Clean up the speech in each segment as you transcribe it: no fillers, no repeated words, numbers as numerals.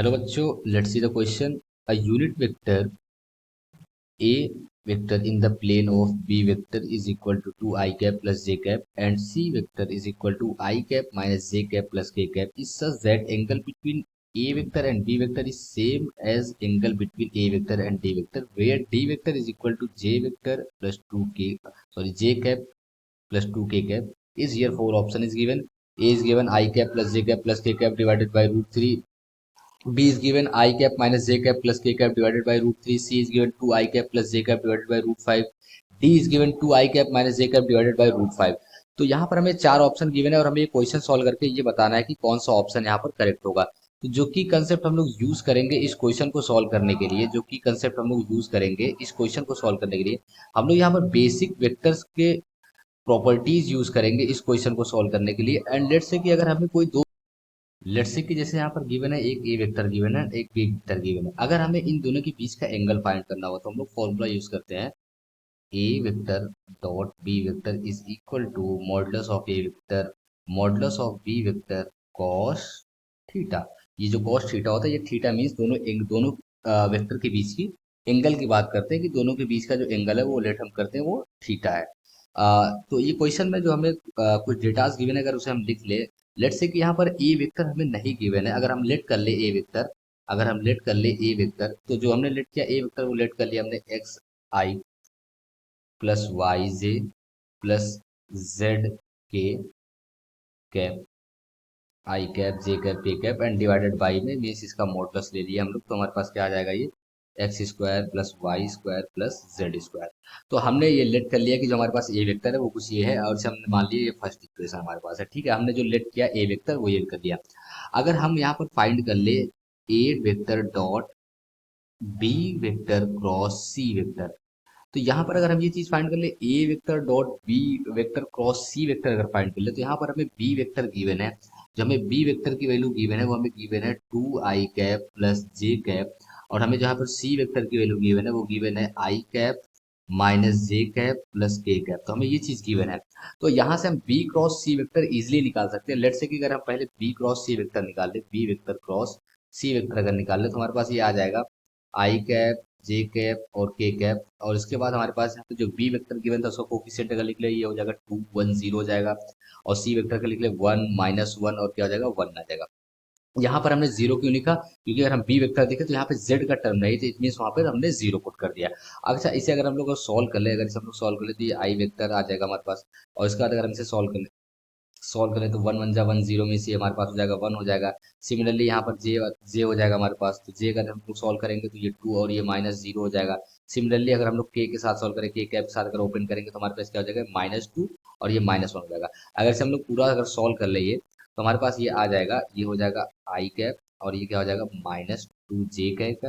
Hello बच्चों, let's see the question. A unit vector a vector in the plane of b vector is equal to 2 I cap plus j cap and c vector is equal to I cap minus j cap plus k cap is such that angle between a vector and b vector is same as angle between a vector and d vector, where d vector is equal to j vector plus 2k, j cap plus 2k cap. Is here four option is given. A is given I cap plus j cap plus k cap divided by root 3. B is given I cap minus j cap plus k cap divided by root 3. C is given 2 I cap plus j cap divided by root 5. D is given 2 I cap minus j cap divided by root 5. तो यहाँ पर हमें चार option given है और हमें ये question solve करके ये बताना है कि कौन सा ऑप्शन यहाँ पर करेक्ट होगा. तो जो की कंसेप्ट हम लोग यूज करेंगे इस क्वेश्चन को सॉल्व करने के लिए, जो की कंसेप्ट हम लोग यूज करेंगे इस क्वेश्चन को सॉल्व करने के लिए, हम लोग यहाँ पर बेसिक वेक्टर्स के प्रॉपर्टीज यूज करेंगे इस क्वेश्चन को सॉल्व करने के लिए. एंड लेट्स से कि अगर हमें कोई दो, लेट्स से कि जैसे यहाँ पर गिवन है एक ए वेक्टर गिवन है एक बी वेक्टर गिवन है, अगर हमें इन दोनों के बीच का एंगल फाइंड करना हो तो हम लोग फॉर्मूला यूज करते हैं. A vector dot B vector is equal to modulus of A vector modulus of B vector cos theta. ये जो कॉस थीटा होता है, ये थीटा मीन्स दोनों वेक्टर के बीच की एंगल की बात करते हैं कि दोनों के बीच का जो एंगल है वो लेट हम करते हैं वो थीटा है. तो ये क्वेश्चन में जो हमें कुछ डेटास गिवन है अगर उसे हम लिख ले. लेट से कि यहाँ पर ए वेक्टर हमें नहीं गिवन है, अगर हम लेट कर ले ए वेक्टर, अगर हम लेट कर ले ए वेक्टर, तो जो हमने लेट किया ए वेक्टर वो लेट कर लिया हमने एक्स आई प्लस वाई जे प्लस जेड के कैप आई कैप जे कैप के कैप एंड डिवाइडेड बाई में मीन्स इसका मॉडुलस ले लिया हम लोग. तो हमारे पास क्या आ जाएगा, ये x square plus y square plus z square. तो हमने ये लेट कर लिया कि जो हमारे पास ए वेक्टर है वो कुछ ये है और इसे हमने मान लिया ये फर्स्ट इक्वेशन हमारे पास है. ठीक है, हमने जो लेट किया ए वेक्टर वो ये कर दिया. अगर हम यहाँ पर फाइंड कर ले A vector dot B vector cross C vector, तो यहाँ पर अगर हम ये चीज फाइंड कर ले A vector dot B vector cross C vector अगर फाइंड कर ले, तो यहाँ पर हमें बी वेक्टर गिवन है. जो हमें बी वेक्टर की वैल्यू गिवन है वो हमें गिवन है 2 I cap plus J cap, और हमें जहाँ पर सी वेक्टर की वैल्यू गिवन है वो गिवन है आई कैप माइनस जे कैप प्लस के कैप. तो हमें ये चीज गिवन है. तो यहाँ से हम B cross C vector easily निकाल सकते हैं. लेट से कि अगर हम पहले बी क्रॉस सी वेक्टर निकाल ले, बी वेक्टर क्रॉस सी वेक्टर अगर निकाल ले तो हमारे पास ये आ जाएगा आई कैप जे कैप और के कैप. और इसके बाद हमारे पास यहाँ पे जो बी वेक्टर गिवन था उसका कोफिशिएंट अगर लिख ले ये हो जाएगा 2 1 0 हो जाएगा, और सी वेक्टर का लिख ले 1 - 1 और क्या हो जाएगा 1 आ जाएगा. यहाँ पर हमने जीरो क्यों लिखा, क्योंकि अगर हम बी वेक्टर देखें तो यहाँ पे जेड का टर्म नहीं, तो इट मीन वहाँ पर हमने जीरो पुट कर दिया. अच्छा, इसे अगर हम लोग सॉल्व कर ले, अगर इसे हम लोग सॉल्व कर ले तो ये आई वेक्टर आ जाएगा हमारे पास. और इसके बाद अगर हम इसे सॉल्व करें तो 1 1 जा 1 0 में से हमारे पास हो जाएगा 1 हो जाएगा. सिमिलरली यहाँ पर जे जे हो जाएगा हमारे पास, तो जे अगर हम लोग सॉल्व करेंगे तो ये 2 और ये -0 हो जाएगा. सिमिलरली अगर हम लोग के साथ सॉल्व करें, के कैप के साथ अगर ओपन करेंगे तो हमारे पास क्या हो जाएगा -2 और ये -1 हो जाएगा. अगर इसे हम लोग पूरा अगर सॉल्व कर ले तो हमारे पास ये आ जाएगा, ये हो जाएगा आई कैप और ये क्या हो जाएगा -2 जे कैप.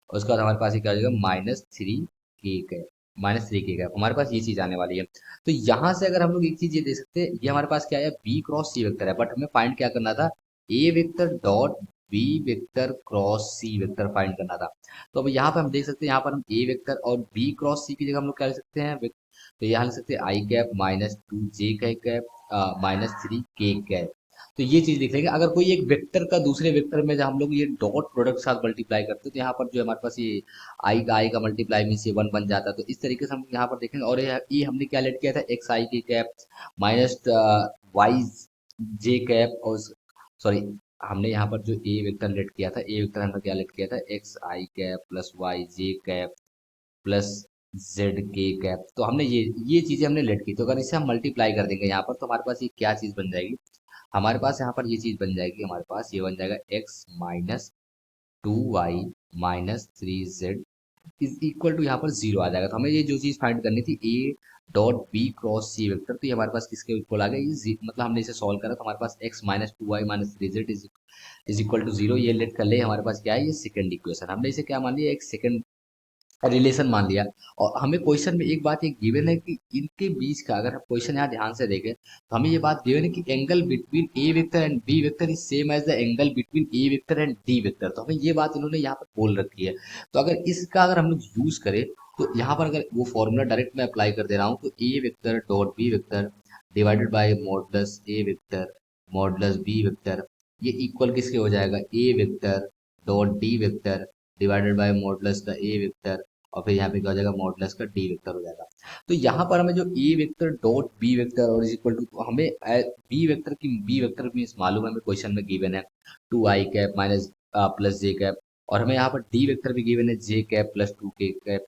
और उसके बाद हमारे पास ये क्या हो जाएगा -3 के कैप, -3 के कैप. हमारे पास ये चीज आने वाली है. तो यहाँ से अगर हम लोग एक चीज ये देख सकते हैं, ये हमारे पास क्या है बी क्रॉस सी वेक्टर है, बट हमें फाइंड क्या करना था, A vector dot B vector cross C vector find करना था. तो अब यहाँ पर हम देख सकते हैं, यहाँ पर हम ए वेक्टर और बी क्रॉस सी की जगह हम लोग क्या लिख सकते हैं, तो यहाँ लिख सकते हैं आई कैप -2 जे कैप -3 के कैप. तो ये चीज लिख लेंगे. अगर कोई एक वेक्टर का दूसरे वेक्टर में जब हम लोग ये डॉट प्रोडक्ट के साथ मल्टीप्लाई करते हैं तो यहाँ पर जो हमारे पास ये आई का मल्टीप्लाई मीन से 1 बन जाता है. तो इस तरीके से हम यहाँ पर देखेंगे. और ये हमने क्या लेट किया था, एक्स आई के cap minus Y j cap, और सॉरी हमने यहाँ पर जो ए वेक्टर लेट किया था, ए वेक्टर हमने क्या लेट किया था x i cap plus y j cap plus z k cap. तो हमने ये चीजें हमने लेट की. तो अगर इसे हम मल्टीप्लाई कर देंगे यहाँ पर तो हमारे पास ये क्या चीज बन जाएगी, हमारे पास यहाँ पर ये चीज बन जाएगी, हमारे पास ये बन जाएगा x -2y -3z is equal to यहाँ पर जीरो आ जाएगा. तो हमें ये जो चीज फाइंड करनी थी a dot b cross C vector, तो ये हमारे पास किसके इक्वल आ गया, मतलब हमने इसे सॉल्व करा तो हमारे पास x -2y -3z is equal to zero. ये लेट कर ले हमारे पास क्या है, ये सेकंड इक्वेशन. हमने इसे क्या मान लिया, एक सेकंड रिलेशन मान लिया. और हमें क्वेश्चन में एक बात ये गिवन है कि इनके बीच का, अगर हम क्वेश्चन यहाँ ध्यान से देखें तो हमें ये बात गिवन है कि angle between a vector and b vector is same as the angle between a vector and d vector. तो हमें ये बात इन्होंने यहाँ पर बोल रखी है. तो अगर इसका अगर हम लोग यूज करें तो यहाँ पर अगर वो फॉर्मूला डायरेक्ट मैं अप्लाई कर दे रहा हूँ, तो A vector dot B vector divided by modulus A vector modulus B vector, ये इक्वल किसके हो जाएगा, A vector dot D vector divided by modulus का ए वेक्टर, और फिर यहाँ पे क्या हो जाएगा, मॉडुलस का डी वेक्टर हो जाएगा। तो यहाँ पर हमें जो ए वेक्टर डॉट बी वेक्टर और इज इक्वल टू, हमें बी वेक्टर मीन्स मालूम है, हमें क्वेश्चन में गिवन है 2i कैप माइनस प्लस जे कैप, और हमें यहाँ पर डी वेक्टर भी गिवन है जे कैप प्लस 2k कैप।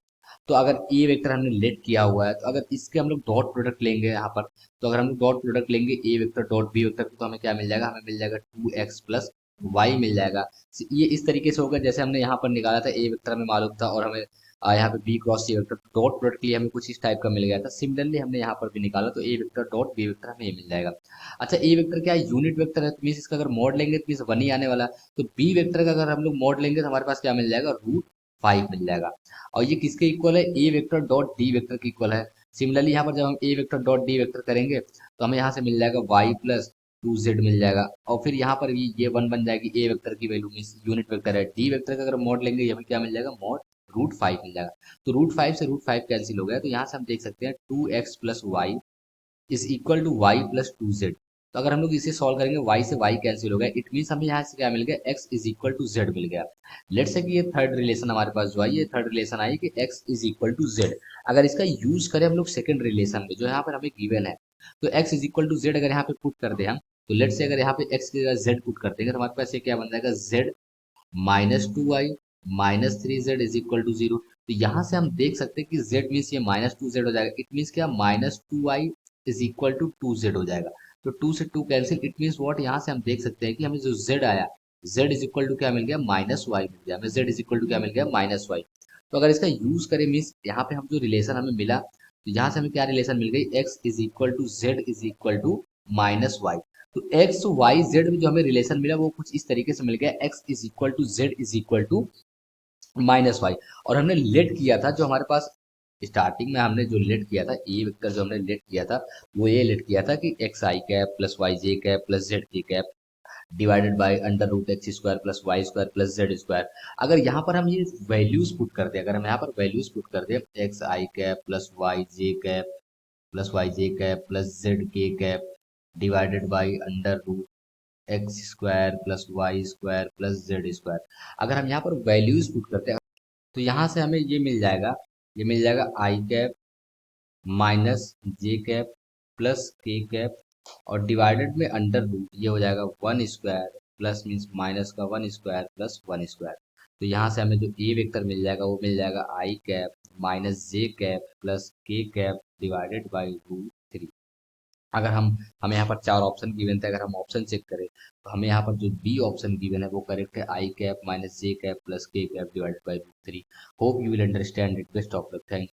तो अगर ए वेक्टर हमने लेट किया हुआ है, तो अगर इसके हम लोग डॉट प्रोडक्ट लेंगे यहाँ पर, तो अगर हम लोग डॉट प्रोडक्ट लेंगे ए वेक्टर डॉट बी वेक्टर, तो हमें क्या मिल जाएगा, हमें मिल जाएगा 2x प्लस वाई मिल जाएगा। ये इस तरीके से होगा जैसे हमने यहाँ पर निकाला था, ए वेक्टर हमें मालूम था और हमें यहाँ पे B cross C vector dot product के लिए हमें कुछ इस टाइप का मिल गया था। सिमिलरली हमने यहाँ पर भी निकाला, तो A vector dot B vector हमें ये मिल जाएगा। अच्छा, ए वेक्टर क्या है, यूनिट वेक्टर है, तो मीन्स इसका अगर मॉड लेंगे तो मीन्स 1 ही आने वाला है। तो बी वेक्टर का अगर हम लोग मॉड लेंगे तो हमारे पास क्या मिल जाएगा, √5 मिल जाएगा। और ये किसके इक्वल है, ए वेक्टर डॉट डी वेक्टर के इक्वल है। सिमिलरली यहाँ पर जब हम ए वेक्टर डॉट डी वेक्टर करेंगे तो हमें यहाँ से मिल जाएगा y प्लस 2z मिल जाएगा, और फिर यहाँ पर ये 1 बन जाएगी ए वेक्टर की वैल्यू, मीन्स यूनिट वेक्टर है। डी वेक्टर का अगर मॉड लेंगे ये हमें क्या मिल जाएगा, मॉड √5 मिल जाएगा। तो √5 से √5 कैंसिल हो गया, तो यहाँ से हम देख सकते हैं 2x plus y is equal to y plus 2z। तो अगर हम लोग इसे सॉल्व करेंगे, y से y कैंसिल हो गया, इट मीन्स हमें यहाँ से क्या मिल गया, x is equal to z मिल गया। लेट्स से कि ये थर्ड रिलेशन हमारे पास जो है, ये थर्ड रिलेशन आई कि x is equal to z। अगर इसका यूज करें हम लोग सेकंड रिलेशन में, जो यहाँ पर हमें गिवन है, तो x is equal to z अगर यहाँ पे पुट कर दे हम, तो लेट्स से अगर यहाँ पे x की जगह z पुट कर देंगे, तो हमारे पास ये क्या बन जाएगा, z minus 2y minus 3z is equal to 0। तो यहाँ से हम देख सकते हैं कि z मीन्स ये माइनस 2z हो जाएगा, इट मीन्स क्या, minus 2y is equal to 2z हो जाएगा। तो 2 से 2 कैंसिल, इट मीन्स व्हाट, यहाँ से हम देख सकते हैं कि हमें जो z आया, z इज इक्वल टू क्या मिल गया, माइनस वाई मिल गया, हमें z इज इक्वल टू क्या मिल गया, माइनस वाई। तो अगर इसका यूज करें मीन्स यहाँ पे हम जो रिलेशन हमें मिला, तो यहाँ से हमें क्या रिलेशन मिल गई, x is equal to z is equal to minus y. तो एक्स वाई जेड में जो हमें रिलेशन मिला वो कुछ इस तरीके से मिल गया, x is equal to z is equal to minus y. और हमने लेट किया था, जो हमारे पास स्टार्टिंग में हमने जो लेट किया था, ए वेक्टर जो हमने लेट किया था, वो ये लेट किया था कि x i cap plus y j cap plus z k cap divided by under root x square plus y square plus z square. अगर यहाँ पर हम ये वैल्यूज पुट कर दे, अगर हम यहाँ पर वैल्यूज पुट कर दे, x i cap plus y j cap plus y j cap plus z k cap divided by under root x square plus y square plus z square, अगर हम यहाँ पर वैल्यूज पुट करते हैं, तो यहाँ से हमें ये मिल जाएगा, ये मिल जाएगा आई कैप माइनस जे कैप प्लस के कैप और डिवाइडेड में अंडर रूट, ये हो जाएगा 1 स्क्वायर प्लस मीन्स माइनस का 1 स्क्वायर प्लस 1 स्क्वायर। तो यहाँ से हमें जो ए वेक्टर मिल जाएगा वो मिल जाएगा आई कैप माइनस जे कैप प्लस के कैप डिवाइडेड बाई √3। अगर हमें यहाँ पर 4 ऑप्शन गिवन थे, अगर हम ऑप्शन चेक करें तो हमें यहाँ पर जो बी ऑप्शन गिवन है वो करेक्ट है, आई कैप माइनस जे कैप प्लस के cap divided by √3। Hope you will understand it, best of luck, thank